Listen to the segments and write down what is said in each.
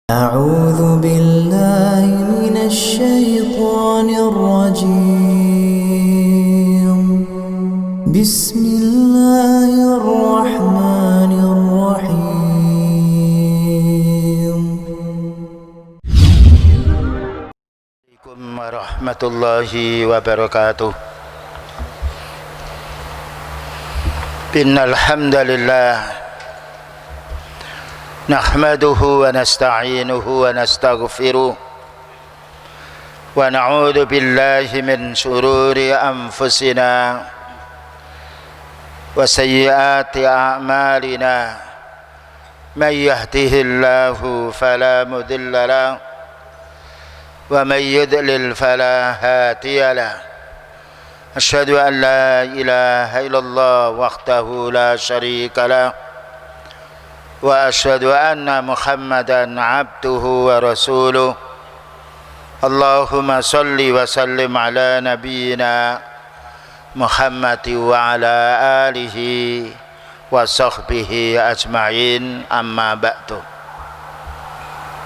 أعوذ بالله من الشيطان الرجيم بسم الله الرحمن الرحيم Assalamualaikum warahmatullahi wabarakatuh. Innal hamdalillah nahmaduhu wa nasta'inuhu wa nastaghfiruh wa na'udzu billahi min shururi anfusina wa sayyiati a'malina may yahdihillahu fala mudilla lahu wa may yudlil fala hadiya lahu asyhadu an la ilaha illallah wahdahu la syarika lahu wa asyhadu anna Muhammadan abduhu wa rasuluh. Allahumma salli wa sallim ala nabiyyina Muhammad wa ala alihi wa sahbihi ajma'in, amma ba'du.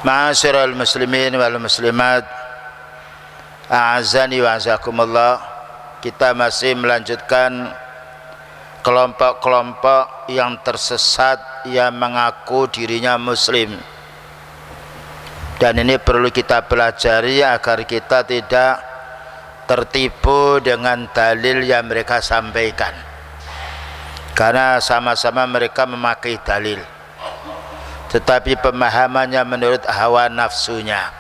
Ma'asyiral muslimin wal muslimat, a'azzani wa azakumullah. Kita masih melanjutkan kelompok-kelompok yang tersesat yang mengaku dirinya muslim, dan ini perlu kita pelajari agar kita tidak tertipu dengan dalil yang mereka sampaikan, karena sama-sama mereka memakai dalil tetapi pemahamannya menurut hawa nafsunya.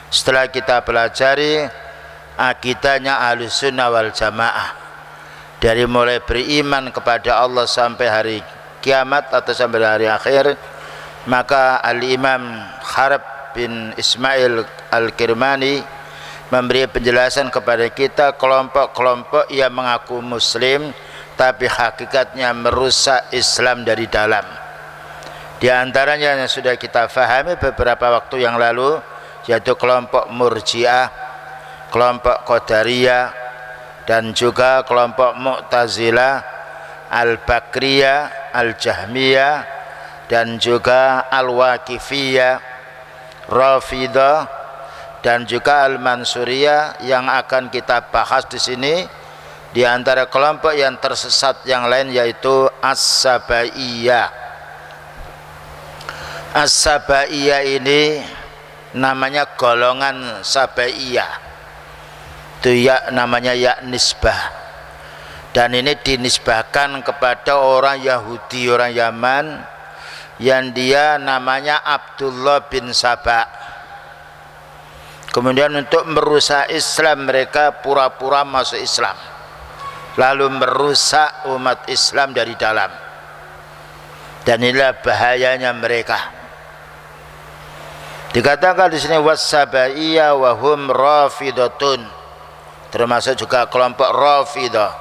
Setelah kita pelajari akidahnya Ahlussunnah wal Jamaah, dari mulai beriman kepada Allah sampai hari kiamat atau sampai hari akhir, maka Al-Imam Harb bin Ismail Al-Kirmani memberi penjelasan kepada kita kelompok-kelompok yang mengaku muslim tapi hakikatnya merusak Islam dari dalam. Di antaranya yang sudah kita fahami beberapa waktu yang lalu, yaitu kelompok Murji'ah, kelompok Qadariyah, dan juga kelompok Mu'tazilah, Al-Bakriyah, Al-Jahmiyah, dan juga Al-Waqifiyah, Rafidah, dan juga Al-Mansuriyah yang akan kita bahas di sini. Di antara kelompok yang tersesat yang lain yaitu As-Sabaiyah. As-Sabaiyah ini namanya golongan Sabaiyah. Itu ya, namanya ya nisbah, dan ini dinisbahkan kepada orang Yahudi, orang Yaman, yang dia namanya Abdullah bin Saba. Kemudian untuk merusak Islam, mereka pura-pura masuk Islam lalu merusak umat Islam dari dalam, dan inilah bahayanya mereka. Dikatakan di sini was-sabaiyah wa hum rafidatun, termasuk juga kelompok Rafidah.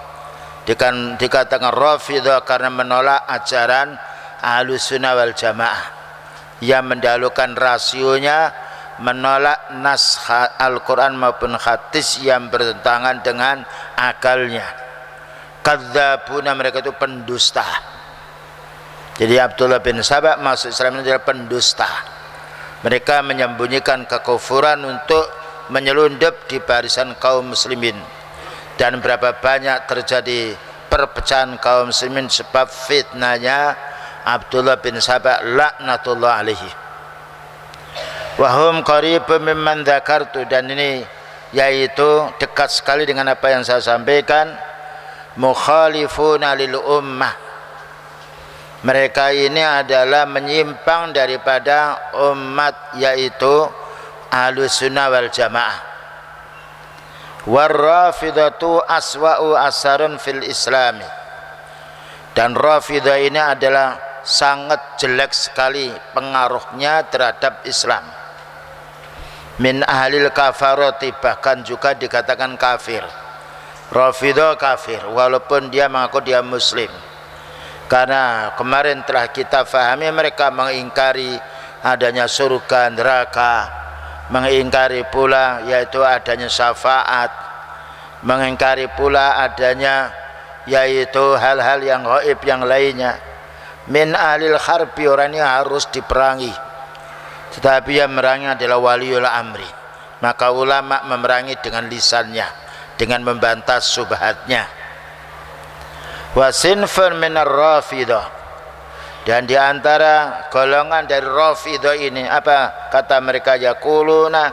Dikatakan Rafidah karena menolak ajaran Ahlussunnah wal Jamaah yang mendahulukan rasionya, menolak nas Al-Quran maupun hadis yang bertentangan dengan akalnya. Kadzabuna, mereka itu pendusta. Jadi Abdullah bin Saba masuk Islam ini adalah pendusta. Mereka menyembunyikan kekufuran untuk menyelundup di barisan kaum muslimin, dan berapa banyak terjadi perpecahan kaum muslimin sebab fitnahnya Abdullah bin Saba laknatullah alaihi. Wahum qaribun mimman dzakartu, dan ini yaitu dekat sekali dengan apa yang saya sampaikan. Mukhalifuna lil ummah, mereka ini adalah menyimpang daripada umat, yaitu Ahlussunnah wal Jamaah. Warrafidatu aswa'u asarun fil islami, dan Rafidah ini adalah sangat jelek sekali pengaruhnya terhadap Islam. Min ahlil kafarati, bahkan juga dikatakan kafir. Rafidah kafir walaupun dia mengaku dia muslim, karena kemarin telah kita fahami mereka mengingkari adanya surga neraka, mengingkari pula yaitu adanya syafaat, mengingkari pula adanya yaitu hal-hal yang gaib yang lainnya. Min ahlil harbi, orang ini harus diperangi. tetapi yang merangi adalah waliul amri. Maka ulama memerangi dengan lisannya, dengan membantah subhatnya. Wa sinfun minar rafidah, dan di antara golongan dari rafidah ini apa kata mereka? Yaquluna,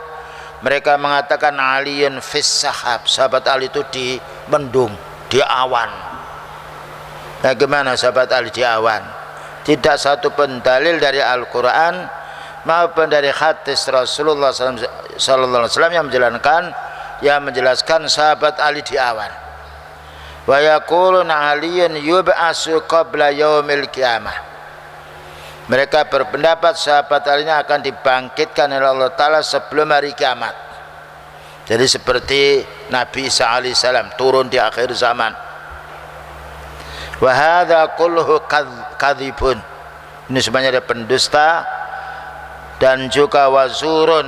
mereka mengatakan aliyun fis sahab, sahabat Ali itu di mendung, di awan. Bagaimana sahabat Ali di awan? Tidak satu pun dalil dari Al-Quran maupun dari hadis Rasulullah sallallahu alaihi wasallam yang menjelaskan sahabat Ali di awan. Wa yaquluna aliyun yub'asu qabla yaumil qiyamah, mereka berpendapat sahabat Ali ini akan dibangkitkan oleh Allah Ta'ala sebelum hari kiamat. Jadi seperti Nabi Isa alaihissalam turun di akhir zaman. Wa hadza kulluhu kadzibun, ini semuanya ada pendusta dan juga wazurun,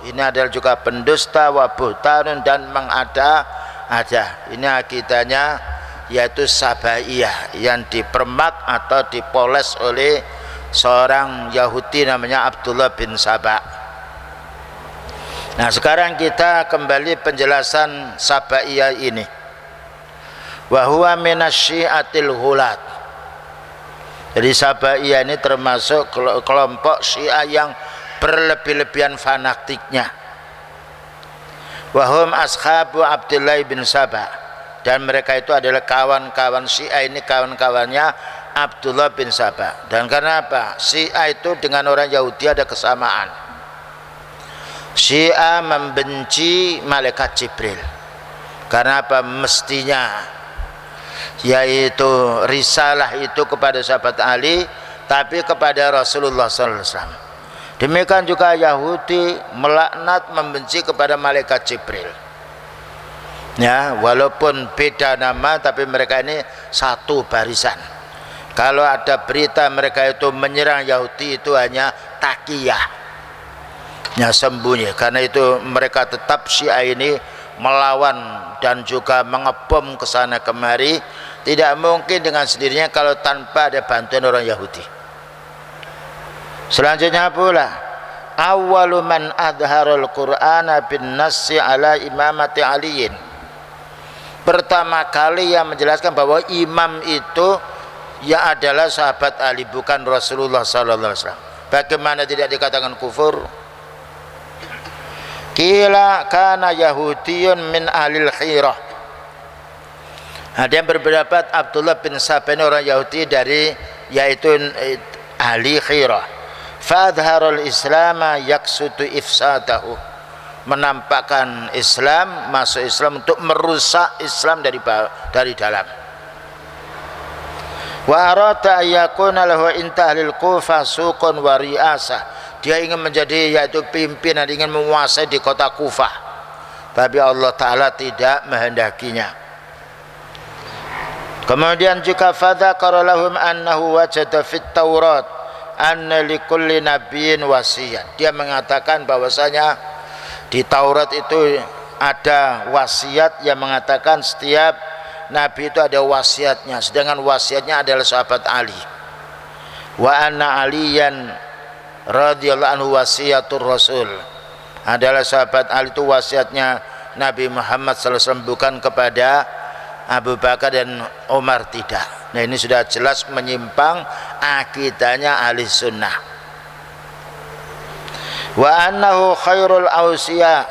ini adalah juga pendusta, wa buhtanun, dan mengada-ada. Ini akidahnya yaitu Sabaiyah yang dipermak atau dipoles oleh seorang Yahudi namanya Abdullah bin Saba. Nah, sekarang kita kembali penjelasan Sabaiyah ini. Wa huwa minasyiatil ghulat. Jadi Sabaiyah ini termasuk kelompok Syiah yang berlebih-lebihan fanatiknya. Wa hum ashabu Abdullah bin Saba, dan mereka itu adalah kawan-kawan Syiah ini, kawan-kawannya Abdullah bin Saba. Dan karena apa? Syiah itu dengan orang Yahudi ada kesamaan. Syiah membenci malaikat Jibril. Karena apa? Mestinya yaitu risalah itu kepada sahabat Ali, tapi kepada Rasulullah SAW. Demikian juga Yahudi melaknat, membenci kepada malaikat Jibril. Ya, walaupun beda nama, tapi mereka ini satu barisan. Kalau ada berita mereka itu menyerang Yahudi, itu hanya takiyah, ya sembunyi. Karena itu mereka tetap Syiah ini melawan dan juga mengebom ke sana kemari. Tidak mungkin dengan sendirinya kalau tanpa ada bantuan orang Yahudi. Selanjutnya pula, awwalu man adharul Qur'ana bin nassi ala imamati aliyin, pertama kali yang menjelaskan bahwa imam itu ya adalah sahabat Ali, bukan Rasulullah sallallahu alaihi wasallam. Bagaimana tidak dikatakan kufur? Kila kana yahudiyun min ahlil khirah. Ada yang berpendapat Abdullah bin Saba ini orang Yahudi dari yaitu ahli khirah. Fadharul islama yaksutu ifsadahu, menampakkan Islam, masuk Islam untuk merusak Islam dari dalam. Wa arata ayyakuna lahu inta ahlil Kufah suqun wa ri'asah, dia ingin menjadi yaitu pimpinan, ingin menguasai di kota Kufah, tapi Allah Ta'ala tidak menghendakinya. Kemudian juga fadzakara lahum annahu wajada fit Taurat anna likulli nabiyyin wasiyat, dia mengatakan bahwasanya di Taurat itu ada wasiat yang mengatakan setiap nabi itu ada wasiatnya, sedangkan wasiatnya adalah sahabat Ali. Wa anna aliyan radhiyallahu anhu wasiyatur rasul, adalah sahabat Ali itu wasiatnya Nabi Muhammad sallallahu alaihi wasallam, bukan kepada Abu Bakar dan Umar, tidak. Nah, ini sudah jelas menyimpang akidahnya ahli sunnah. Wa annahu khairul ausiya,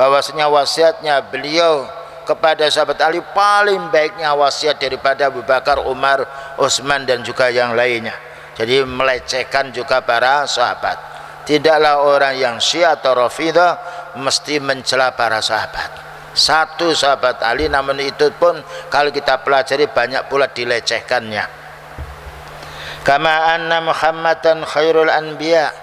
bahwasanya wasiatnya beliau kepada sahabat Ali paling baiknya wasiat daripada Abu Bakar, Umar, Utsman dan juga yang lainnya. Jadi melecehkan juga para sahabat. Tidaklah orang yang Syiah atau Rafidah mesti mencela para sahabat. Satu sahabat Ali, namun itu pun kalau kita pelajari banyak pula dilecehkannya. Kama anna Muhammadan khairul anbiya,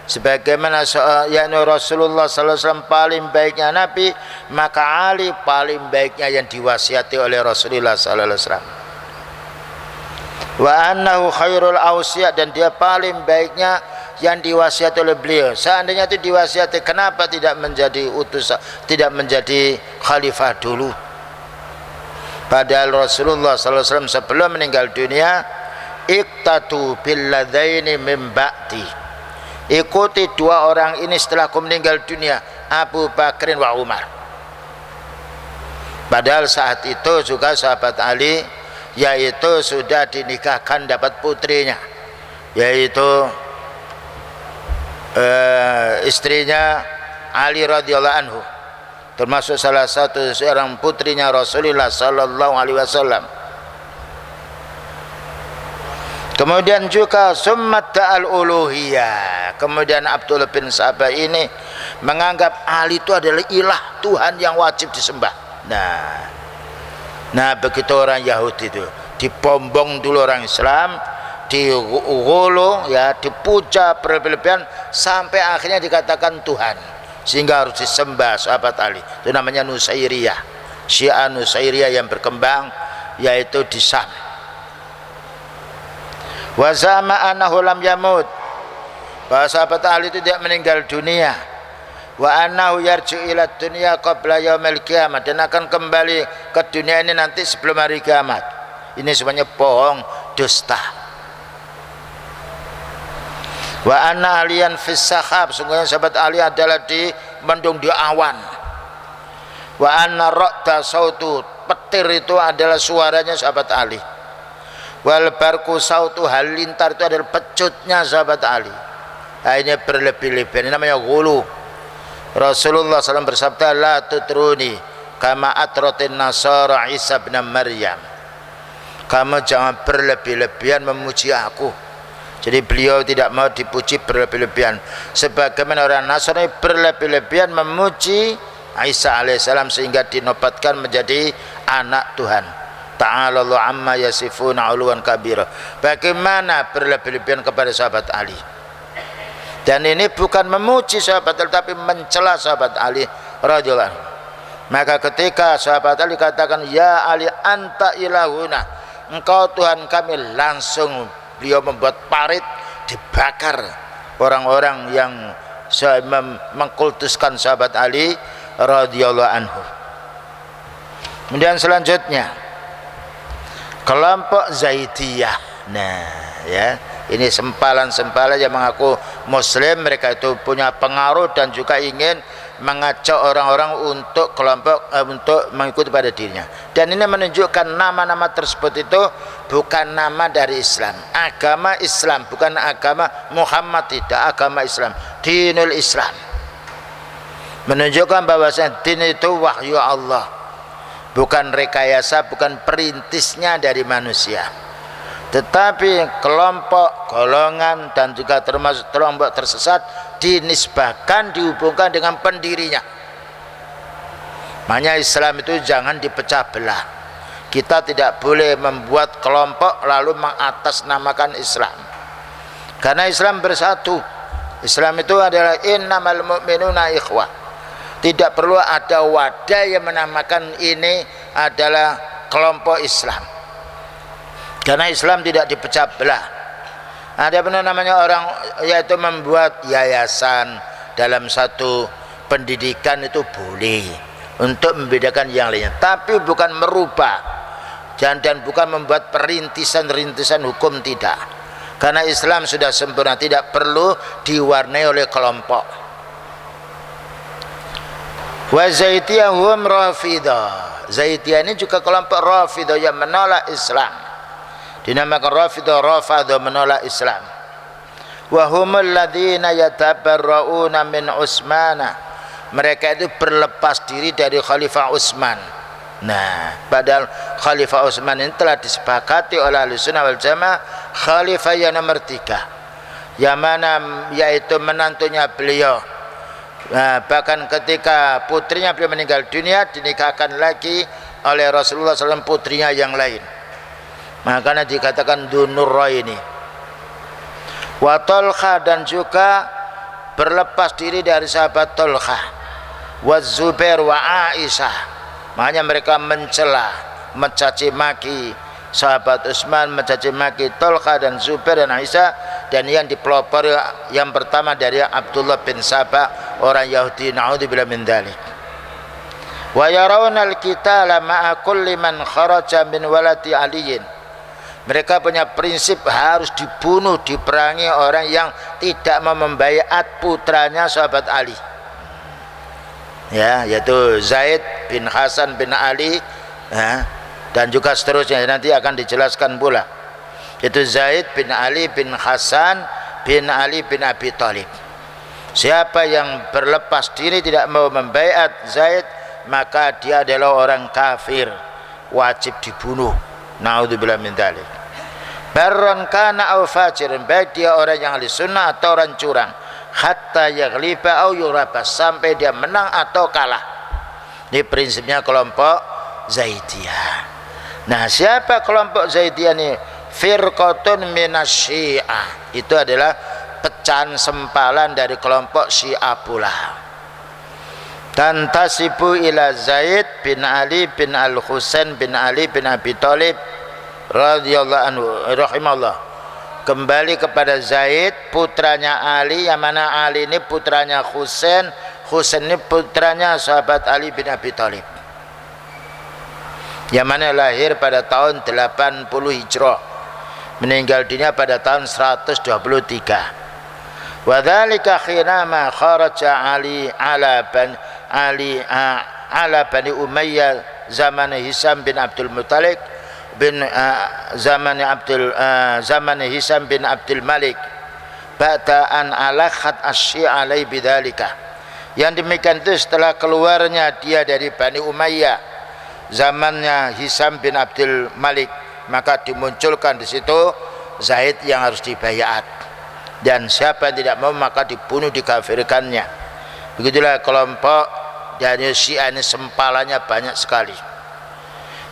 sebagaimana yakni Rasulullah sallallahu alaihi wasallam paling baiknya nabi, maka Ali paling baiknya yang diwasiati oleh Rasulullah sallallahu alaihi wasallam. Wa annahu khairul ausiya, dan dia paling baiknya yang diwasiati oleh beliau. Seandainya itu diwasiati, kenapa tidak menjadi utusan, tidak menjadi khalifah dulu? Padahal Rasulullah SAW sebelum meninggal dunia, iqtatu billadaini min ba'di, ikuti dua orang ini setelahku meninggal dunia, Abu Bakrin wa Umar. Padahal saat itu juga sahabat Ali yaitu sudah dinikahkan, dapat putrinya, yaitu istrinya Ali radhiyallahu anhu, termasuk salah satu seorang putrinya Rasulullah sallallahu alaihi wasallam. Kemudian juga summat al-uluhiyah. Kemudian Abdullah bin Sabah ini menganggap Ali itu adalah ilah, Tuhan yang wajib disembah. Nah begitu orang Yahudi itu dibombong dulu orang Islam, digulung ya, dipuja berlebihan sampai akhirnya dikatakan Tuhan, sehingga harus disembah sahabat Ali. Itu namanya Nusairiyah, Syiah Nusairiyah yang berkembang yaitu di Syam. Wa zama annahu lam yamut, bahwa sahabat Ali itu tidak meninggal dunia. Wa annahu yarji'u ila dunya qabla yaumil qiyamah, dan akan kembali ke dunia ini nanti sebelum hari kiamat. Ini semuanya bohong, dusta. Wa anna aliyan fis sahab, sungguhnya sahabat Ali adalah di mendung di awan. Wa anna ra'da sautu, petir itu adalah suaranya sahabat Ali. Wal barku sautu, halilintar itu adalah pecutnya sahabat Ali. Nah, ini berlebih-lebihan, ini namanya ghulu. Rasulullah SAW bersabda, la tutruni kama atratin nasara Isa bin Maryam. Kamu jangan berlebih-lebihan memuji aku. Jadi beliau tidak mau dipuji berlebih-lebihan, sebagaimana orang Nasrani berlebih-lebihan memuji Isa alaihissalam sehingga dinobatkan menjadi anak Tuhan. Ta'ala Allah amma yasifuna uluwan kabira. Bagaimana berlebih-lebihan kepada sahabat Ali. Dan ini bukan memuji sahabat Ali, tapi mencela sahabat Ali radhiyallahu anhu. Maka ketika sahabat Ali katakan, ya Ali anta ilahuna, engkau Tuhan kami, langsung beliau membuat parit, dibakar orang-orang yang mengkultuskan sahabat Ali radhiyallahu anhu. Kemudian selanjutnya kelompok Zaidiyah. Nah ya, ini sempalan-sempalan yang mengaku muslim, mereka itu punya pengaruh dan juga ingin mengajak orang-orang untuk kelompok untuk mengikuti pada dirinya. Dan ini menunjukkan nama-nama tersebut itu bukan nama dari Islam, agama Islam, bukan agama Muhammad, tidak, agama Islam, dinul Islam. Menunjukkan bahwasanya din itu wahyu Allah, bukan rekayasa, bukan perintisnya dari manusia. Tetapi kelompok, golongan dan juga termasuk kelompok tersesat dinisbahkan, dihubungkan dengan pendirinya. Makanya Islam itu jangan dipecah belah. Kita tidak boleh membuat kelompok lalu mengatasnamakan Islam, karena Islam bersatu. Islam itu adalah innamal mu'minuna ikhwah. Tidak perlu ada wadah yang menamakan ini adalah kelompok Islam, karena Islam tidak dipecah belah. Ada benar namanya orang yaitu membuat yayasan dalam satu pendidikan, itu boleh untuk membedakan yang lainnya, tapi bukan merubah dan bukan membuat perintisan-rintisan hukum, tidak. Karena Islam sudah sempurna, tidak perlu diwarnai oleh kelompok. Wa Zaidiyah hum Rafidah. Zaidiyah ini juga kelompok Rafidah yang menolak Islam, dinamakan Rafidah, Rafidah menolak Islam. Wa humul ladzina yatabarrauna min Utsmana, mereka itu berlepas diri dari Khalifah Utsman. Nah, padahal Khalifah Utsman ini telah disepakati oleh Ahlussunnah wal Jamaah khalifah yang nomor 3, yang mana yaitu menantunya beliau. Nah, bahkan ketika putrinya beliau meninggal dunia, dinikahkan lagi oleh Rasulullah SAW putrinya yang lain. Makanya dikatakan Dzunuraini. Wa Talha, dan juga berlepas diri dari sahabat Talha, wa Zubair wa Aisyah. Makanya mereka mencela, mencaci maki sahabat Utsman, mencaci maki Talha dan Zubair dan Aisyah. Dan yang dipelopori yang pertama dari Abdullah bin Sabah, orang Yahudi, naudzubillah min dzalik. Wa yarawna al-qitala ma'a kulli man kharaja min walati aliyin, Mereka punya prinsip harus dibunuh, diperangi orang yang tidak mau membaiat putranya sahabat Ali. Ya, yaitu Zaid bin Hasan bin Ali, ya, dan juga seterusnya nanti akan dijelaskan pula. Itu Zaid bin Ali bin Hasan bin Ali bin Abi Thalib. Siapa yang berlepas diri tidak mau membaiat Zaid, maka dia adalah orang kafir, wajib dibunuh. Naudzubillah min dzalik. Barran kana aw fajiran, baik dia orang yang ahli sunnah atau orang curang, hatta yaghliba aw yuraba, sampai dia menang atau kalah. Ini prinsipnya kelompok Zaidiyah. Nah, siapa kelompok Zaidiyah ini? Firqatun minasyiah, itu adalah pecahan sempalan dari kelompok Syiah pula. Tantasibu ila Zaid bin Ali bin Al-Husain bin Ali bin Abi Thalib radhiyallahu anhu rahimahullah, kembali kepada Zaid putranya Ali, yang mana Ali ini putranya Husain, Husain ini putranya sahabat Ali bin Abi Thalib, yang mana lahir pada tahun 80 Hijrah, meninggal dunia pada tahun 123. Wa dzalika khinama kharaja Ali ala Bani Umayyah zaman Hisam bin Abdul Muttalib bin zaman Hisam bin Abdul Malik ba'da an alakhat asy-Syi'a alai bidzalika. Yang demikian itu setelah keluarnya dia dari Bani Umayyah zamannya Hisam bin Abdul Malik, maka dimunculkan di situ Zaid yang harus dibaiat, dan siapa yang tidak mau maka dibunuh, dikafirkannya. Begitulah kelompok dari Syiah ini, sempalannya banyak sekali.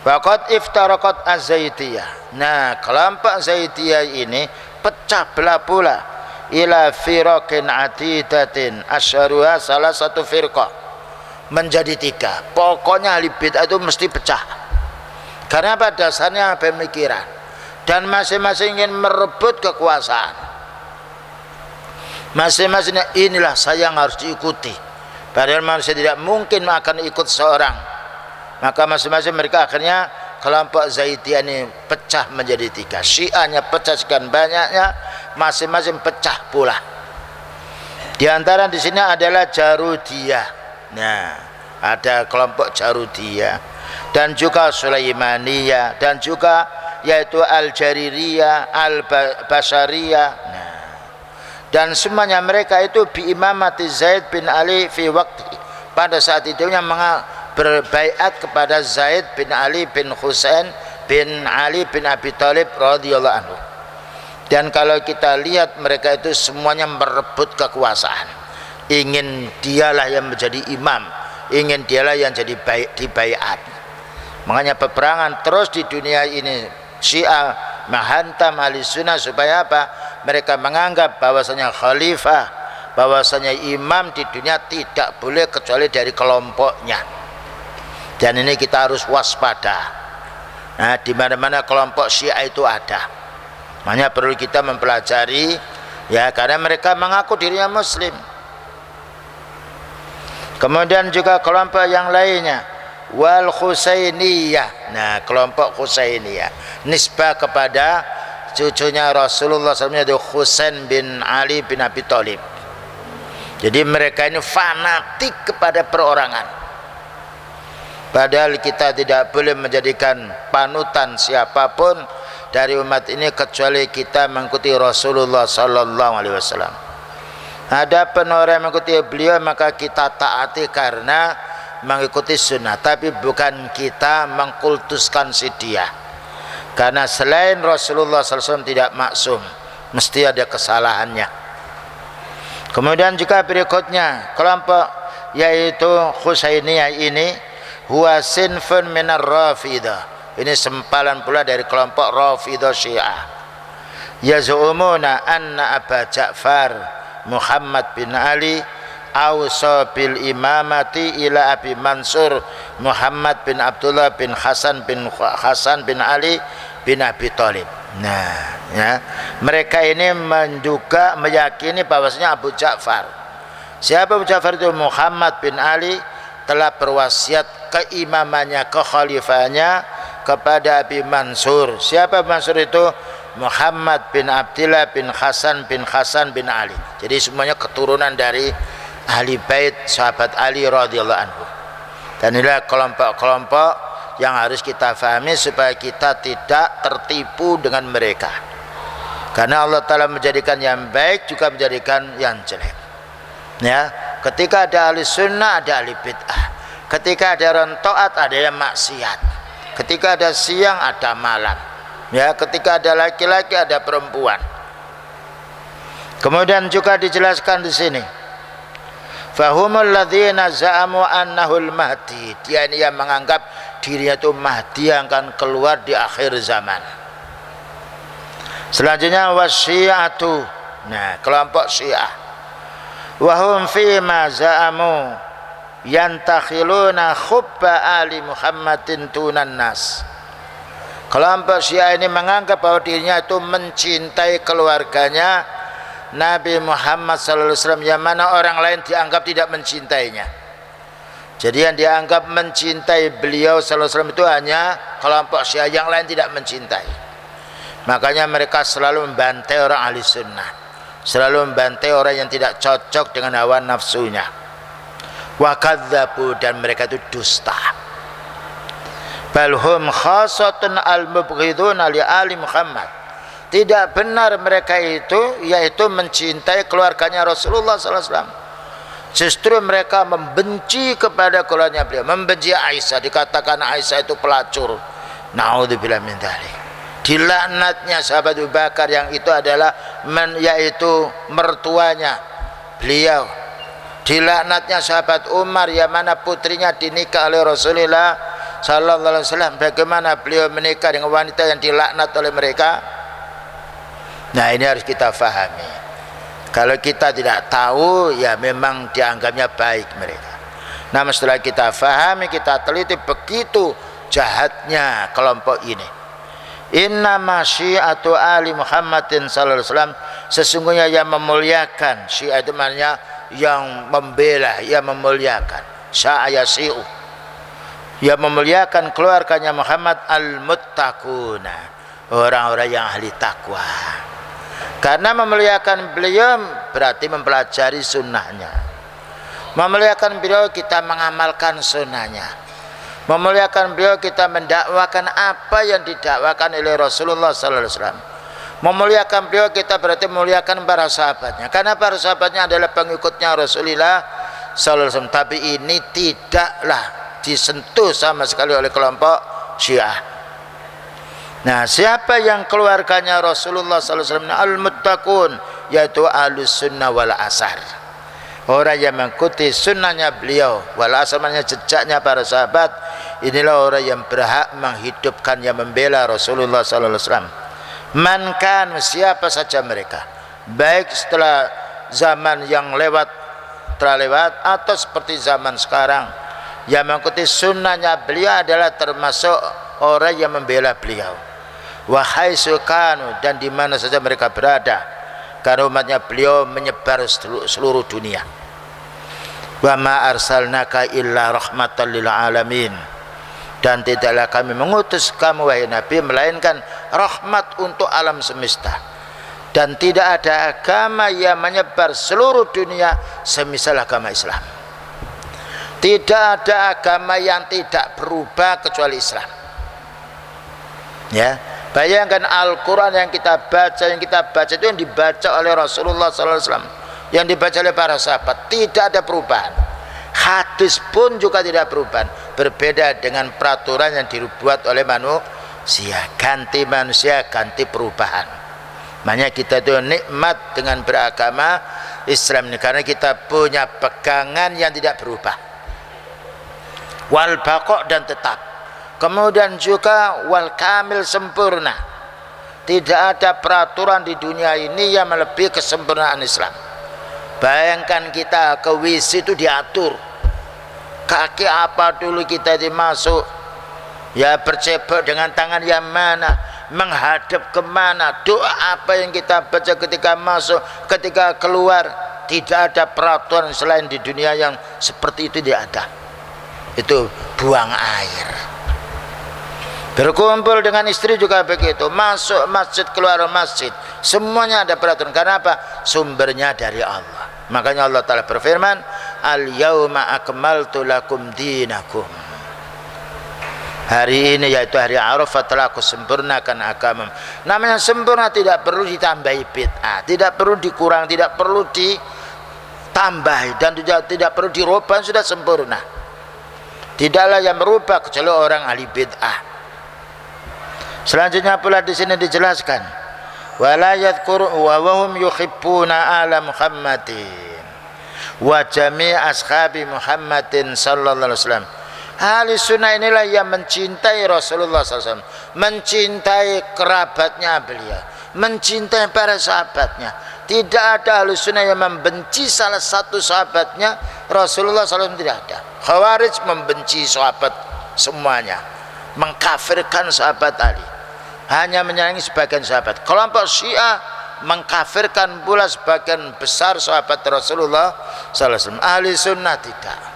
Waqad iftaraqat az-Zaidiyah. Nah, kelompok Zaidiyah ini pecah belah pula ila firaqin atidatin, asyaruha salah satu firqah, menjadi 3. Pokoknya ahli bid'ah itu mesti pecah. Karena pada dasarnya pemikiran, dan masing-masing ingin merebut kekuasaan. Masing-masingnya inilah saya yang harus diikuti, padahal manusia tidak mungkin akan ikut seorang. Maka masing-masing mereka akhirnya kelompok Zaidiyah ini pecah menjadi 3. Syiahnya pecah sekian banyaknya, masing-masing pecah pula. Di antara di sini adalah Jarudiyah. Nah, ada kelompok Jarudiyah, dan juga Sulaimaniyah, dan juga yaitu Al-Jaririyah, Al-Bashariyah. Nah, dan semuanya mereka itu bi imamati Zaid bin Ali fi waqti, pada saat itu yang berbaiat kepada Zaid bin Ali bin Husain bin Ali bin Abi Thalib radhiyallahu anhu. Dan kalau kita lihat mereka itu semuanya merebut kekuasaan, ingin dialah yang menjadi imam, ingin dialah yang jadi dibaiat. Makanya peperangan terus di dunia ini, Syiah menghantam ahli sunnah supaya apa? Mereka menganggap bahwasanya khalifah, bahwasanya imam di dunia tidak boleh kecuali dari kelompoknya. Dan ini kita harus waspada. Nah, di mana-mana kelompok Syiah itu ada. Makanya perlu kita mempelajari, ya, karena mereka mengaku dirinya muslim. Kemudian juga kelompok yang lainnya, wal Husainiyah. Nah, kelompok Husainiyah nisbah kepada cucunya Rasulullah SAW, yaitu Husain bin Ali bin Abi Thalib. Jadi mereka ini fanatik kepada perorangan. Padahal kita tidak boleh menjadikan panutan siapapun dari umat ini kecuali kita mengikuti Rasulullah sallallahu alaihi wasallam. Adapun orang yang mengikuti beliau maka kita taati karena mengikuti sunnah, tapi bukan kita mengkultuskan si dia. Karena selain Rasulullah SAW tidak maksum, mesti ada kesalahannya. Kemudian juga berikutnya kelompok yaitu Husainiyah ini, huwa sinfun minar Rafidah. Ini sempalan pula dari kelompok Rafidah Syiah. Yaz'umuna anna Aba Ja'far Muhammad bin Ali awsa bil imamati ila Abi Mansur Muhammad bin Abdullah bin Hasan bin Ali bin Abi Thalib. Nah, ya, mereka ini menduga meyakini bahwasanya Abu Ja'far, siapa Abu Ja'far itu? Muhammad bin Ali telah berwasiat keimamannya, kekhalifahannya kepada Abi Mansur. Siapa Mansur itu? Muhammad bin Abdillah bin Hasan bin Ali. Jadi semuanya keturunan dari ahli bait sahabat Ali radhiyallahu anhu. Dan inilah kelompok-kelompok yang harus kita fahami supaya kita tidak tertipu dengan mereka. Karena Allah Ta'ala menjadikan yang baik juga menjadikan yang jelek. Ya, ketika ada ahli sunnah ada ahli bid'ah. Ketika ada orang taat ada yang maksiat. Ketika ada siang ada malam. Ya, ketika ada laki-laki ada perempuan. Kemudian juga dijelaskan di sini. Fahumul ladzina za'amu annahul mahdi. Dia ini yang menganggap dirinya itu mahdi yang akan keluar di akhir zaman. Selanjutnya wasyi'atu. Nah, kelompok Syiah. Wahum fi ma za'amu yantakhiluna khubba ali Muhammadin tunan nas. Kelompok Syiah ini menganggap bahwa dirinya itu mencintai keluarganya Nabi Muhammad SAW, yang mana orang lain dianggap tidak mencintainya. Jadi yang dianggap mencintai beliau SAW itu hanya kelompok Syiah, yang lain tidak mencintai. Makanya mereka selalu membantai orang ahli sunnah, selalu membantai orang yang tidak cocok dengan hawa nafsunya. Wa kadzabu, dan mereka itu dusta. Balhum khasatun al-mubghiduna li ali Muhammad. Tidak benar mereka itu, yaitu mencintai keluarganya Rasulullah SAW. Justru mereka membenci kepada keluarganya beliau, membenci Aisyah. Dikatakan Aisyah itu pelacur. Naudzubillah min dzalik. Dilaknatnya sahabat Abu Bakar yang itu adalah yaitu mertuanya beliau. Dilaknatnya sahabat Umar yang mana putrinya dinikah oleh Rasulullah sallallahu alaihi wasallam. Bagaimana beliau menikah dengan wanita yang dilaknat oleh mereka? Nah, ini harus kita fahami. Kalau kita tidak tahu, ya memang dianggapnya baik mereka. Nah, setelah kita fahami, kita teliti, begitu jahatnya kelompok ini. Inna masyiatu ali Muhammadin sallallahu alaihi wasallam, sesungguhnya yang memuliakan, Syiah itu maknanya yang membela, yang memuliakan. Sya'ayasi'u, yang memuliakan keluarganya Muhammad al-muttaquna, orang-orang yang ahli takwa. Karena memuliakan beliau berarti mempelajari sunnahnya. Memuliakan beliau kita mengamalkan sunnahnya. Memuliakan beliau kita mendakwakan apa yang didakwakan oleh Rasulullah sallallahu alaihi wasallam. Memuliakan beliau kita berarti memuliakan para sahabatnya, karena para sahabatnya adalah pengikutnya Rasulullah sallallahu alaihi wasallam. Tapi ini tidaklah disentuh sama sekali oleh kelompok Syiah. Nah, siapa yang keluarganya Rasulullah sallallahu alaihi wasallam al-muttaqun, yaitu ahlus sunnah wal asar. Orang yang mengikuti sunnahnya beliau, wal asar maknanya jejaknya para sahabat. Inilah orang yang berhak menghidupkan, yang membela Rasulullah sallallahu alaihi wasallam. Man kan, siapa saja mereka, baik setelah zaman yang telah lewat atau seperti zaman sekarang, yang mengikuti sunnahnya beliau adalah termasuk orang yang membela beliau. Wahai sukanu, dan di mana saja mereka berada, karena umatnya beliau menyebar seluruh dunia. Wa ma arsalnaka illa rahmatan lil alamin, dan tidaklah kami mengutus kamu wahai Nabi melainkan rahmat untuk alam semesta. Dan tidak ada agama yang menyebar seluruh dunia semisal agama Islam. Tidak ada agama yang tidak berubah kecuali Islam. Ya, bayangkan Al-Quran yang kita baca itu yang dibaca oleh Rasulullah SAW, yang dibaca oleh para sahabat, tidak ada perubahan. Hadis pun juga tidak perubahan, berbeda dengan peraturan yang dibuat oleh manusia. Ganti manusia, ganti perubahan. Makanya kita itu nikmat dengan beragama Islam ini, karena kita punya pegangan yang tidak berubah, wal baqo, dan tetap. Kemudian juga wal kamil, sempurna. Tidak ada peraturan di dunia ini yang melebihi kesempurnaan Islam. Bayangkan kita ke WC itu diatur, kaki apa dulu kita dimasuk, ya bercebok dengan tangan yang mana, menghadap kemana, doa apa yang kita baca ketika masuk, ketika keluar. Tidak ada peraturan selain di dunia yang seperti itu, tidak ada. Itu buang air. Berkumpul dengan istri juga begitu, masuk masjid, keluar masjid, semuanya ada peraturan. Karena apa? Sumbernya dari Allah. Makanya Allah Ta'ala berfirman, al-yauma akmaltu lakum dinakum. Hari ini yaitu hari Arafah telah aku sempurnakan agama. Namanya sempurna tidak perlu ditambahi bid'ah, tidak perlu dikurang, tidak perlu ditambah, dan tidak perlu dirubah, sudah sempurna. Tidaklah yang merubah kecuali orang ahli bid'ah. Selanjutnya pula di sini dijelaskan, wala yadhkuru wa hum yuhibbuna ala Muhammadin wa jami' ashabi Muhammadin sallallahu alaihi wasallam. Ahli sunnah inilah yang mencintai Rasulullah SAW, mencintai kerabatnya beliau, mencintai para sahabatnya. Tidak ada ahli sunnah yang membenci salah satu sahabatnya Rasulullah SAW, tidak ada. Khawarij membenci sahabat semuanya, mengkafirkan sahabat Ali, hanya menyayangi sebagian sahabat. Kelompok Syiah mengkafirkan pula sebagian besar sahabat Rasulullah SAW. Ahli sunnah tidak.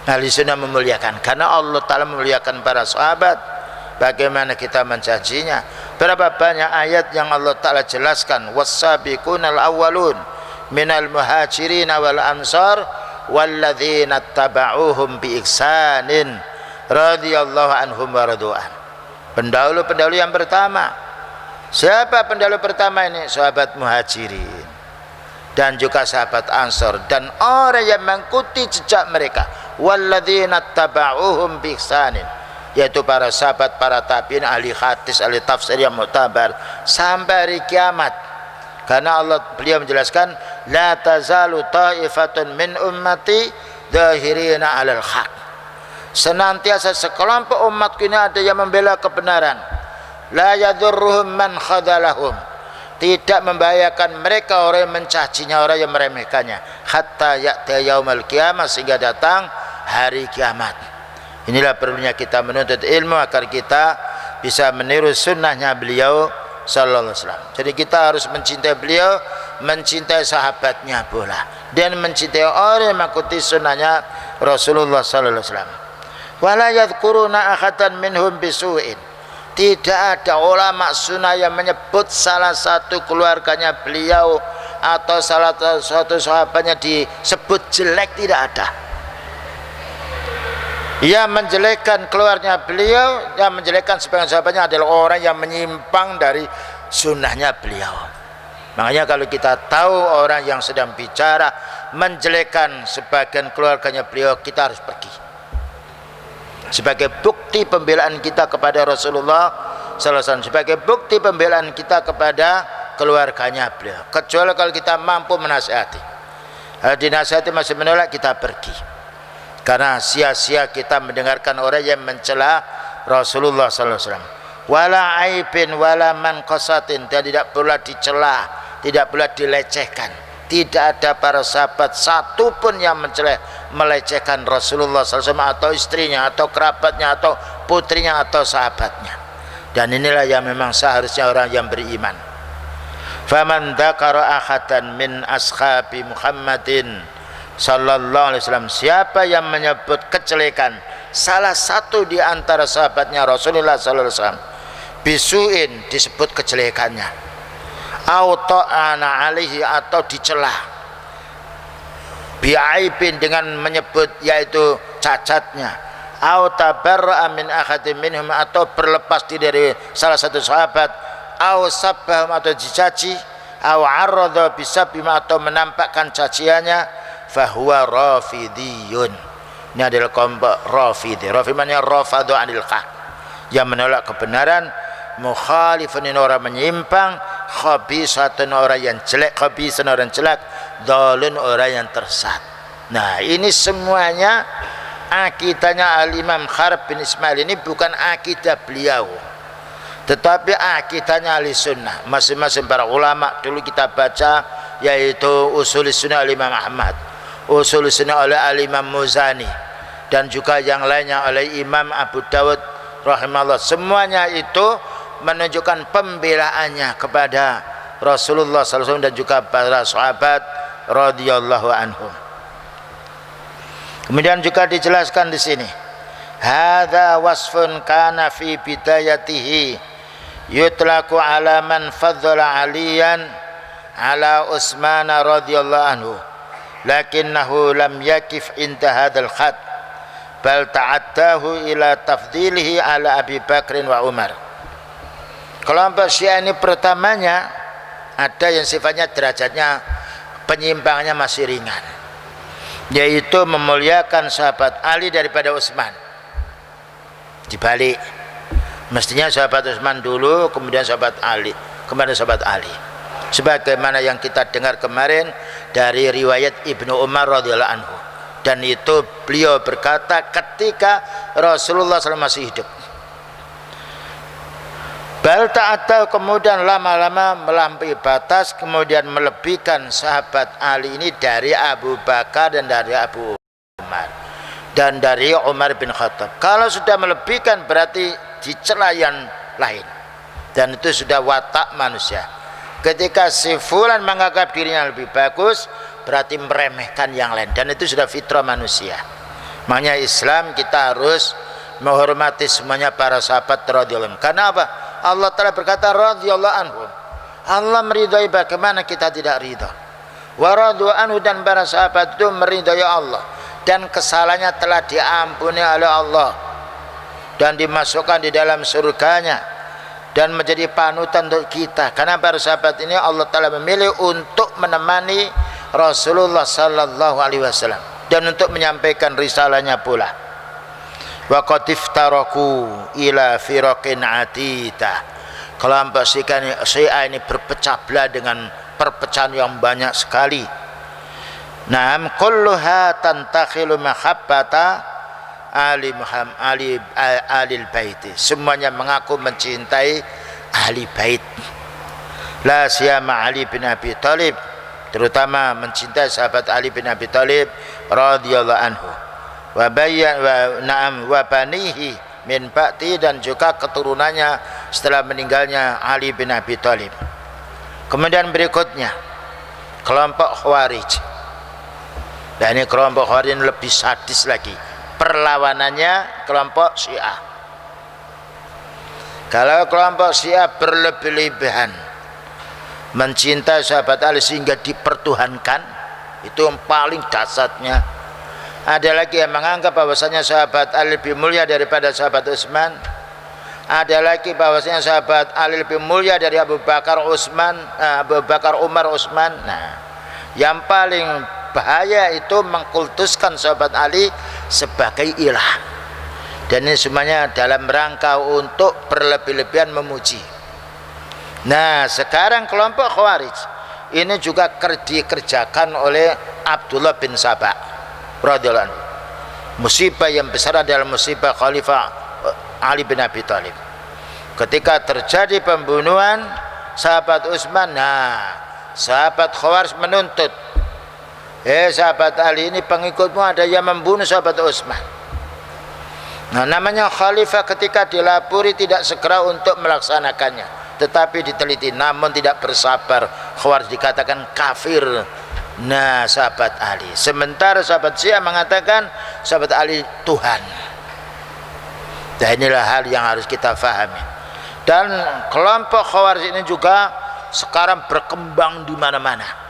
Ahli sunnah memuliakan, karena Allah Ta'ala memuliakan para sahabat. Bagaimana kita mencacinya? Berapa banyak ayat yang Allah Ta'ala jelaskan, was-sabiqunal awwalun minal muhajirin wal ansar walladzina taba'uhum bi ihsanin radhiyallahu anhum wa radu'an. Pendahulu-pendahulu yang pertama. Siapa pendahulu pertama ini? Sahabat muhajirin dan juga sahabat ansar, dan orang yang mengikuti jejak mereka, walladzina taba'uhum bi ihsanin, yaitu para sahabat, para tabi'in, ahli hadis, ahli tafsir yang muktabar sampai hari kiamat. Karena beliau menjelaskan, la tazalu ta'ifatun min ummati dhahirina 'alal haq. Senantiasa sekelompok umatku ini ada yang membela kebenaran. La yadurruhum man khadalahum. Tidak membahayakan mereka orang yang mencacinya, orang yang meremehkannya, hatta ya'ta yaumul qiyamah, sehingga datang hari kiamat. Inilah perlunya kita menuntut ilmu agar kita bisa meniru sunnahnya beliau sallallahu alaihi wasallam. Jadi kita harus mencintai beliau, mencintai sahabatnya pula, dan mencintai orang yang mengikuti sunnahnya Rasulullah sallallahu alaihi wasallam. Wala yadhkuruna ahadan minhum bisu'in. Tidak ada ulama sunnah yang menyebut salah satu keluarganya beliau atau salah satu sahabatnya disebut jelek, tidak ada. Yang menjelekkan keluarnya beliau, yang menjelekkan sebagian sahabatnya adalah orang yang menyimpang dari sunnahnya beliau. Makanya kalau kita tahu orang yang sedang bicara menjelekkan sebagian keluarganya beliau, kita harus pergi. Sebagai bukti pembelaan kita kepada Rasulullah sallallahu alaihi wasallam, sebagai bukti pembelaan kita kepada keluarganya beliau. Kecuali kalau kita mampu menasihati. Kalau dinasihati masih menolak, kita pergi. Karena sia-sia kita mendengarkan orang yang mencela Rasulullah sallallahu alaihi wasallam. Wala aibin wala manqasatin, dan tidak pula dicela, tidak pula dilecehkan. Tidak ada para sahabat satupun yang melecehkan Rasulullah SAW atau istrinya atau kerabatnya atau putrinya atau sahabatnya. Dan inilah yang memang seharusnya orang yang beriman. Faman dzakara ahadan min ashabi Muhammadin sallallahu alaihi wasallam, siapa yang menyebut kejelekan salah satu di antara sahabatnya Rasulullah sallallahu alaihi wasallam, bisuin, disebut kejelekannya, au ta'ana alaihi, atau dicela, bi'aibin, dengan menyebut yaitu cacatnya, au tabarra'a min ahadin minhum, atau berlepas diri dari salah satu sahabat, au sabbahum, atau dicaci, au arradha bisabhim, atau menampakkan caciannya, fahuwa rafidiyun. Ini adalah kelompok rafidi. Rafidi maknanya rafadu anil haq, yang menolak kebenaran, mukhalifun, orang menyimpang, khabisatun, orang yang jelek, khabisun, orang jelek, dhalun, orang yang tersesat. Nah, ini semuanya akidahnya Al-Imam Harb bin Ismail ini bukan akidah beliau, tetapi akidahnya ahli sunnah. Masing-masing para ulama dulu kita baca, yaitu usul sunnah Al-Imam Ahmad, usul sunnah oleh Al-Imam Muzani, dan juga yang lainnya oleh Imam Abu Dawud rahimahullah. Semuanya itu menunjukkan pembelaannya kepada Rasulullah SAW dan juga para sahabat radhiyallahu anhum. Kemudian juga dijelaskan di sini, hadza wasfun kana fi bidayatihi yutlaqu ala man faddala aliyan ala Utsman radhiyallahu anhu lakinnahu lam yakif inda hadzal khat bal ta'addahu ila tafdilihi ala Abi Bakrin wa Umar. Kelompok Syiah ini pertamanya ada yang sifatnya derajatnya penyimpangannya masih ringan, yaitu memuliakan sahabat Ali daripada Utsman. Dibalik, mestinya sahabat Utsman dulu, kemudian sahabat Ali, kemudian sahabat Ali. Sebagaimana yang kita dengar kemarin dari riwayat Ibnu Umar radhiyallahu anhu, dan itu beliau berkata ketika Rasulullah SAW masih hidup. Bal ta'atta, kemudian lama-lama melampaui batas, kemudian melebihkan sahabat Ali ini dari Abu Bakar dan dari Abu Umar dan dari Umar bin Khattab. Kalau sudah melebihkan berarti dicela yang lain, dan itu sudah watak manusia. Ketika si fulan menganggap dirinya lebih bagus, berarti meremehkan yang lain, dan itu sudah fitrah manusia. Makanya Islam kita harus menghormati semuanya para sahabat radhiyallahu anhum. Karena apa? Allah telah berkata radhiyallahu anhum. Allah meridai, bagaimana kita tidak ridha? Wa radu anhu, dan para sahabat itu meridai Allah, dan kesalahannya telah diampuni oleh Allah dan dimasukkan di dalam surganya dan menjadi panutan untuk kita. Karena para sahabat ini Allah telah memilih untuk menemani Rasulullah sallallahu alaihi wasallam dan untuk menyampaikan risalahnya pula. Wa qad iftaraku ila firaqin atita. Kelompok Syiah ini berpecah belah dengan perpecahan yang banyak sekali. Naam kulluha tantakhilu mahabbata ali Muhammad ali al-bait. Semuanya mengaku mencintai ahli bait. La siyama Ali bin Abi Thalib, terutama mencintai sahabat Ali bin Abi Thalib radhiyallahu anhu. Wa bayyan wa na'am wa banihi min ba'ti, dan juga keturunannya setelah meninggalnya Ali bin Abi Thalib. Kemudian berikutnya kelompok Khawarij. Dan ini kelompok Khawarij lebih sadis lagi perlawanannya kelompok Syiah. Kalau kelompok Syiah berlebih-lebihan mencintai sahabat Ali sehingga dipertuhankan, itu yang paling dasarnya. Ada lagi yang menganggap bahwasanya sahabat Ali lebih mulia daripada sahabat Utsman. Ada lagi bahwasanya sahabat Ali lebih mulia dari Abu Bakar Umar Utsman. Nah, yang paling bahaya itu mengkultuskan sahabat Ali sebagai ilah, dan ini semuanya dalam rangka untuk berlebih-lebihan memuji. Nah, sekarang kelompok Khawarij ini juga dikerjakan oleh Abdullah bin Sabah radhiyallahu anhu. Musibah yang besar adalah musibah Khalifah Ali bin Abi Thalib. Ketika terjadi pembunuhan sahabat Utsman, nah, sahabat Khawarij menuntut, sahabat Ali ini pengikutmu ada yang membunuh sahabat Utsman. Nah, namanya khalifah ketika dilapori tidak segera untuk melaksanakannya, tetapi diteliti namun tidak bersabar. Khawarij dikatakan kafir. Nah, sahabat Ali. Sementara sahabat Syiah mengatakan sahabat Ali Tuhan. Dan inilah hal yang harus kita fahami. Dan kelompok Khawarij ini juga sekarang berkembang di mana-mana.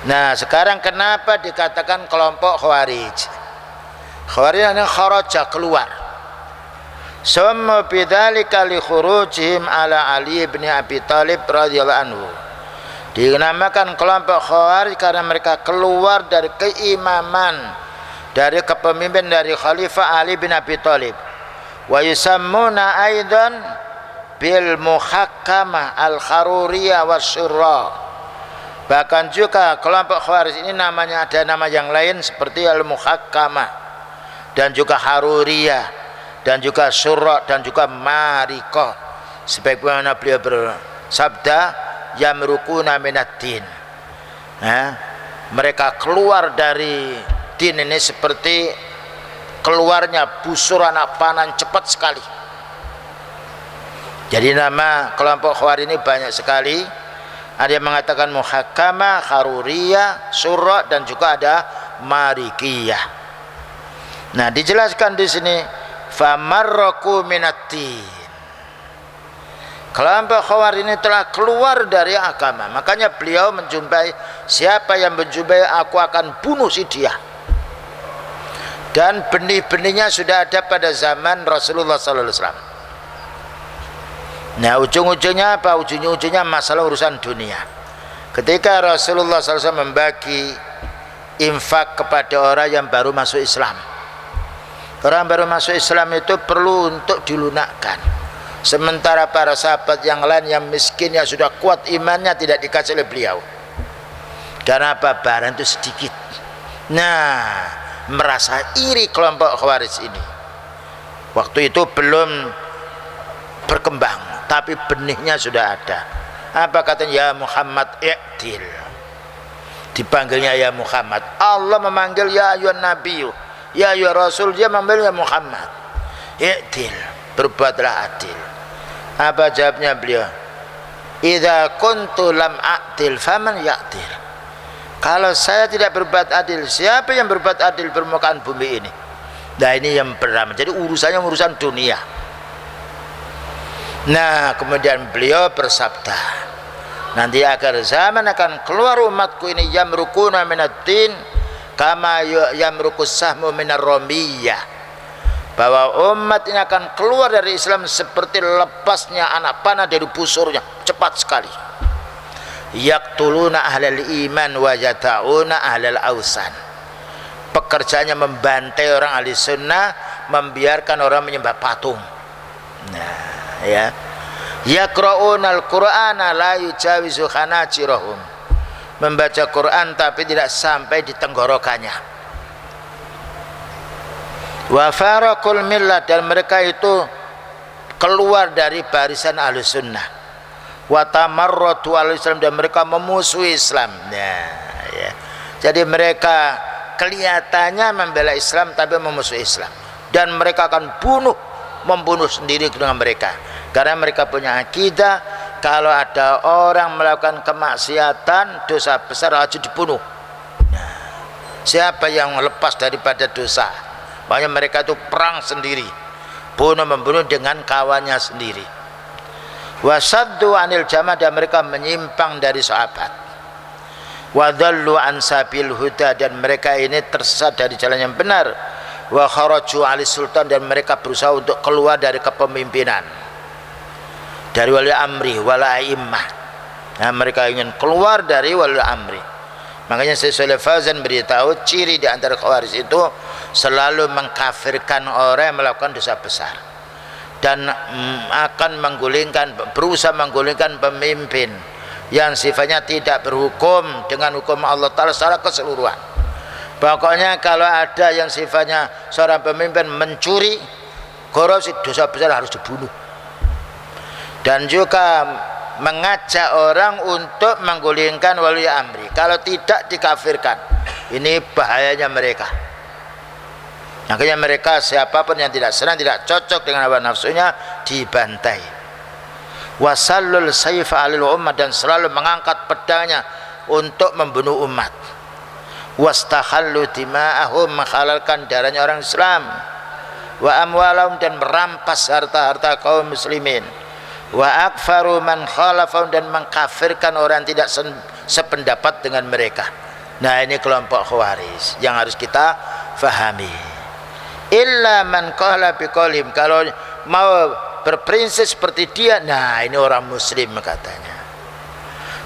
Nah, sekarang kenapa dikatakan kelompok Khawarij? Khawarij ini kharaja, keluar. Summa bidzalika li khurujihim ala Ali bin Abi Thalib radhiyallahu anhu. Dinamakan kelompok Khawarij karena mereka keluar dari keimaman, dari kepemimpinan dari Khalifah Ali bin Abi Thalib. Wa yusammuna aidan bil muhakkamah al kharuriyah wasyurra. Bahkan juga kelompok Khawarij ini namanya ada nama yang lain seperti al muhakkamah dan juga haruriyah dan juga syurra dan juga marikoh. Sebagaimana beliau bersabda, yamrukuna minaddin. Mereka keluar dari din ini seperti keluarnya busur anak panah cepat sekali. Jadi nama kelompok Khawarij ini banyak sekali. Ada yang mengatakan muhakkamah, haruriyah, syurra, dan juga ada marikiyah. Nah, dijelaskan di sini famarraku minatin. Kelompok Khawarij ini telah keluar dari agama. Makanya beliau menjumpai, siapa yang menjumpai aku akan bunuh si dia. Dan benih-benihnya sudah ada pada zaman Rasulullah sallallahu alaihi wasallam. Nah, ujung-ujungnya apa? Ujung-ujungnya masalah urusan dunia. Ketika Rasulullah sallallahu alaihi wasallam membagi infak kepada orang yang baru masuk Islam. Orang baru masuk Islam itu perlu untuk dilunakkan. Sementara para sahabat yang lain yang miskin, yang sudah kuat imannya, tidak dikasih oleh beliau. Karena apa? Barang itu sedikit. Nah, merasa iri kelompok Khawarij ini. Waktu itu belum berkembang, tapi benihnya sudah ada. Apa katanya? Ya Muhammad i'til. Dipanggilnya ya Muhammad. Allah memanggil ya ayyuhan nabiyyu, ya ayyuhar rasul, dia memanggil ya Muhammad. I'til, berbuatlah adil. Apa jawabnya beliau? Idza kuntu lam a'til faman ya'til. Kalau saya tidak berbuat adil, siapa yang berbuat adil permukaan bumi ini? Nah, ini yang pertama. Jadi urusannya urusan dunia. Nah, kemudian beliau bersabda, nanti akhir zaman akan keluar umatku ini yamrukuna minatin kama yamrukus sahmu minar romiyah. Bahwa umat ini akan keluar dari Islam seperti lepasnya anak panah dari busurnya, cepat sekali. Yaqtuluna ahlal iman wa yata'una ahlal ausan. Pekerjaannya membantai orang ahli sunnah, membiarkan orang menyembah patung. Nah, ya. Yaqra'unal qur'ana la yujawizu khanajirahum. Membaca Quran tapi tidak sampai di tenggorokannya. Wa farakul millah, dan mereka itu keluar dari barisan ahli sunnah. Wa tamarratu al Islam, dan mereka memusuhi Islam. Nah, ya. Jadi mereka kelihatannya membela Islam tapi memusuhi Islam, dan mereka akan membunuh sendiri dengan mereka, karena mereka punya akidah kalau ada orang melakukan kemaksiatan, dosa besar harus dibunuh. Nah, siapa yang lepas daripada dosa? Makanya mereka itu perang sendiri, membunuh dengan kawannya sendiri. Wasaddu anil jamaah, dan mereka menyimpang dari sahabat. Wadallu an sabil huda, dan mereka ini tersesat dari jalan yang benar. Wa kharaju ali sultan, dan mereka berusaha untuk keluar dari kepemimpinan, dari wali amri wala a'immah. Nah, mereka ingin keluar dari wali amri. Makanya Syekh Fauzan beritahu ciri di antara Khawarij itu selalu mengkafirkan orang yang melakukan dosa besar, dan akan berusaha menggulingkan pemimpin yang sifatnya tidak berhukum dengan hukum Allah Ta'ala secara keseluruhan. Pokoknya kalau ada yang sifatnya seorang pemimpin mencuri, korupsi, dosa besar harus dibunuh. Dan juga mengajak orang untuk menggulingkan wali amri, kalau tidak dikafirkan. Ini bahayanya mereka. Makanya mereka siapapun yang tidak senang, tidak cocok dengan hawa nafsunya, dibantai. Wasallul sayfa alil ummah, dan selalu mengangkat pedangnya untuk membunuh umat. Wastakhallu dima'ahum, menghalalkan darahnya orang Islam. Wa amwalahum, dan merampas harta-harta kaum muslimin. Wa akfaru man khalafahum, dan mengkafirkan orang yang tidak sependapat dengan mereka. Nah, ini kelompok Khawarij yang harus kita fahami. Illa man qala biqalim, kalau mau berprinsip seperti dia, nah ini orang muslim katanya.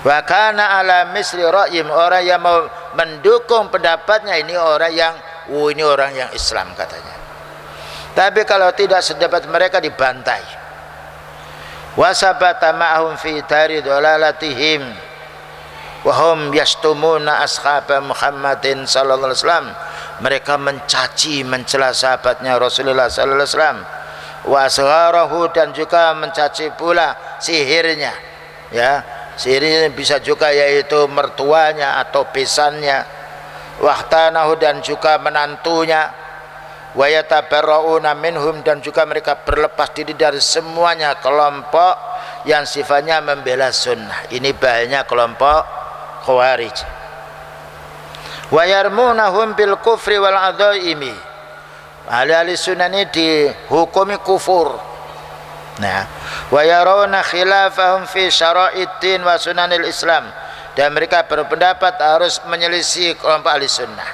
Wa kana ala misli ra'yim, orang yang mau mendukung pendapatnya, ini orang yang Islam katanya. Tapi kalau tidak sedapat mereka, dibantai. Wa sabata ma'hum fi dari dalalatihim wa hum yastumuna ashab Muhammadin sallallahu alaihi wasallam. Mereka mencaci, mencela sahabatnya Rasulullah sallallahu alaihi wasallam. Wa asgharahu, dan juga mencaci pula sihirnya. Ya, sihirnya bisa juga yaitu mertuanya atau besannya. Wahtanahu, dan juga menantunya. Wa yatabarrauna minhum, dan juga mereka berlepas diri dari semuanya kelompok yang sifatnya membela sunnah. Ini bahayanya kelompok Khawarij. Wa yarmunahum bil kufri wal adzaimi, ahli sunnah ini dihukumi kufur. Nah, wa yarawna khilafahum fi syara'iddin wa sunanil Islam, dan mereka berpendapat harus menyelisih kelompok ahli sunnah.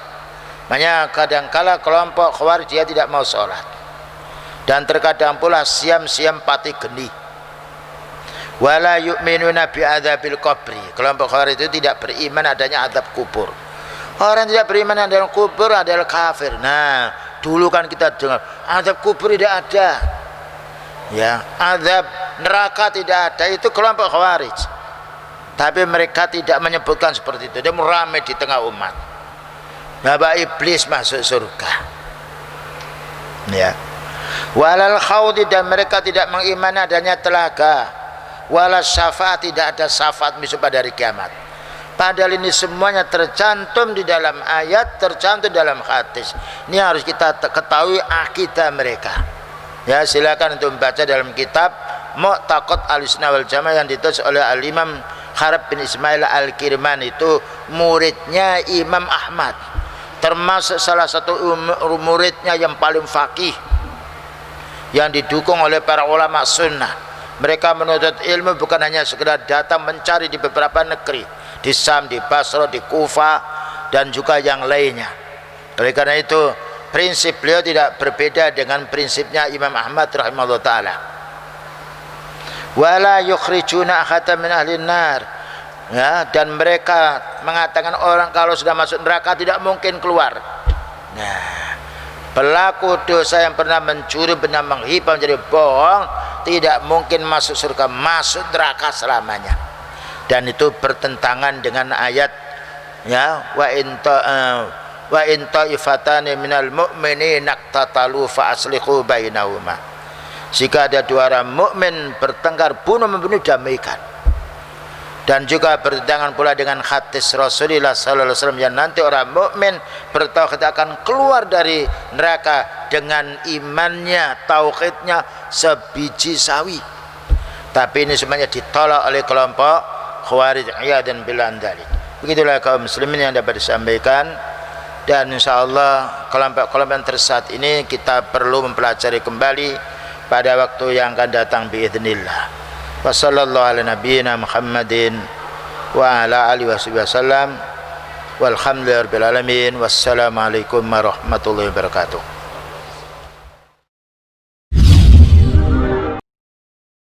Makanya kadangkala kelompok Khawarij dia tidak mau sholat, dan terkadang pula siam-siam pati geni. Wala yu'minuna bi adzabil qabri, kelompok Khawarij itu tidak beriman adanya azab kubur. Orang tidak beriman adanya kubur adalah kafir. Nah, dulu kan kita dengar azab kubur tidak ada, ya, azab neraka tidak ada, itu kelompok Khawarij. Tapi mereka tidak menyebutkan seperti itu. Dia ramai di tengah umat. Bahwa iblis masuk surga. Ya. Walal khawdi, dan mereka tidak mengimani adanya telaga. Walal syafaat, tidak ada syafaat besok pada hari kiamat. Padahal ini semuanya tercantum di dalam ayat, tercantum dalam hadis. Ini harus kita ketahui akidah mereka. Ya, silakan untuk membaca dalam kitab Mu'taqad Ahlussunnah wal Jamaah yang ditulis oleh Al-Imam Harb bin Ismail Al-Kirman, itu muridnya Imam Ahmad, termasuk salah satu muridnya yang paling faqih, yang didukung oleh para ulama sunnah. Mereka menuntut ilmu bukan hanya sekedar datang mencari di beberapa negeri, di Syam, di Basra, di Kufah, dan juga yang lainnya. Oleh karena itu prinsip beliau tidak berbeda dengan prinsipnya Imam Ahmad rahimahullah ta'ala. Wala yukhrijuna ahadan min ahli nar, ya, dan mereka mengatakan orang kalau sudah masuk neraka tidak mungkin keluar. Nah, pelaku dosa yang pernah mencuri, pernah menghibah, menjadi bohong, tidak mungkin masuk surga, masuk neraka selamanya. Dan itu bertentangan dengan ayat, ya, wa in ta'ifatani minal mu'minina iqtatalu fa aslihu bainahuma. Jika ada dua orang mukmin bertengkar, membunuh, damaikan. Dan juga bertentangan pula dengan hadis Rasulullah sallallahu alaihi wasallam yang nanti orang mukmin bertauhid akan keluar dari neraka dengan imannya, tauhidnya sebiji sawi. Tapi ini semuanya ditolak oleh kelompok Khawarij dan bilan dzalik. Begitulah kaum muslimin yang dapat disampaikan, dan insyaallah kelompok-kelompok tersesat ini kita perlu mempelajari kembali pada waktu yang akan datang biiznillah. Wa sallallahu ala nabiyyina Muhammadin wa ala alihi wasallam. Walhamdulillahirabbil alamin. Wassalamu alaikum warahmatullahi wabarakatuh.